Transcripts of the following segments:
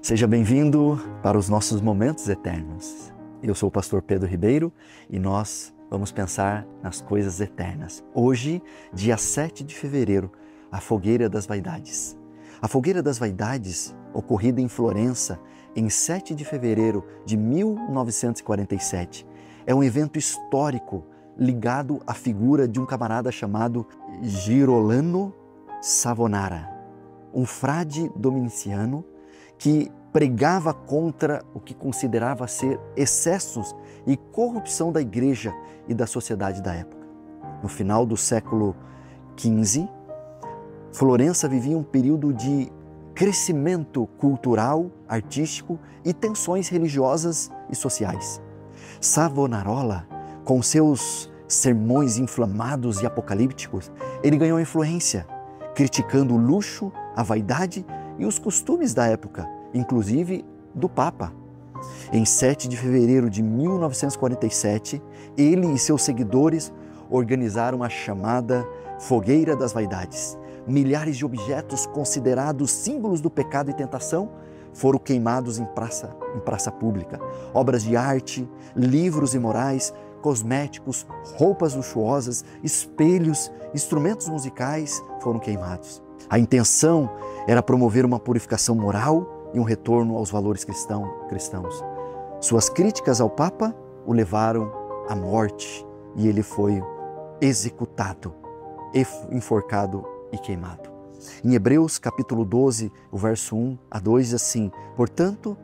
Seja bem-vindo para os nossos momentos eternos. Eu sou o pastor Pedro Ribeiro e nós vamos pensar nas coisas eternas. Hoje, dia 7 de fevereiro, a Fogueira das Vaidades. A Fogueira das Vaidades, ocorrida em Florença em 7 de fevereiro de 1947, é um evento histórico ligado à figura de um camarada chamado Girolamo Savonara, um frade dominiciano que pregava contra o que considerava ser excessos e corrupção da igreja e da sociedade da época. No final do século XV, Florença vivia um período de crescimento cultural, artístico e tensões religiosas e sociais. Savonarola, com seus sermões inflamados e apocalípticos, ele ganhou influência, criticando o luxo, a vaidade e os costumes da época, inclusive do Papa. Em 7 de fevereiro de 1947, ele e seus seguidores organizaram a chamada Fogueira das Vaidades. Milhares de objetos considerados símbolos do pecado e tentação foram queimados em praça pública. Obras de arte, livros imorais, cosméticos, roupas luxuosas, espelhos, instrumentos musicais foram queimados. A intenção era promover uma purificação moral e um retorno aos valores cristãos. Suas críticas ao Papa o levaram à morte e ele foi executado, enforcado e queimado. Em Hebreus capítulo 12, o verso 1 a 2 diz assim: portanto,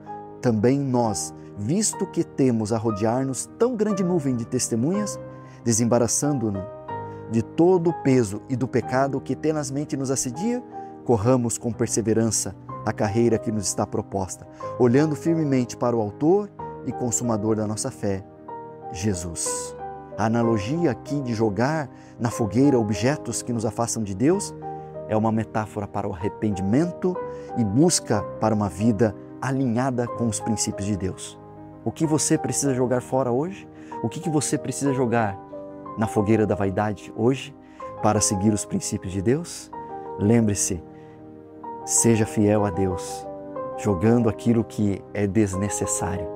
também nós, visto que temos a rodear-nos tão grande nuvem de testemunhas, desembaraçando-nos de todo o peso e do pecado que tenazmente nos assedia, corramos com perseverança a carreira que nos está proposta, olhando firmemente para o autor e consumador da nossa fé, Jesus. A analogia aqui de jogar na fogueira objetos que nos afastam de Deus é uma metáfora para o arrependimento e busca para uma vida alinhada com os princípios de Deus. O que você precisa jogar fora hoje? O que você precisa jogar na fogueira da vaidade hoje para seguir os princípios de Deus? Lembre-se, seja fiel a Deus, jogando aquilo que é desnecessário,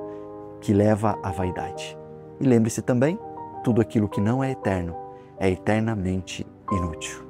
que leva à vaidade. E lembre-se também, tudo aquilo que não é eterno é eternamente inútil.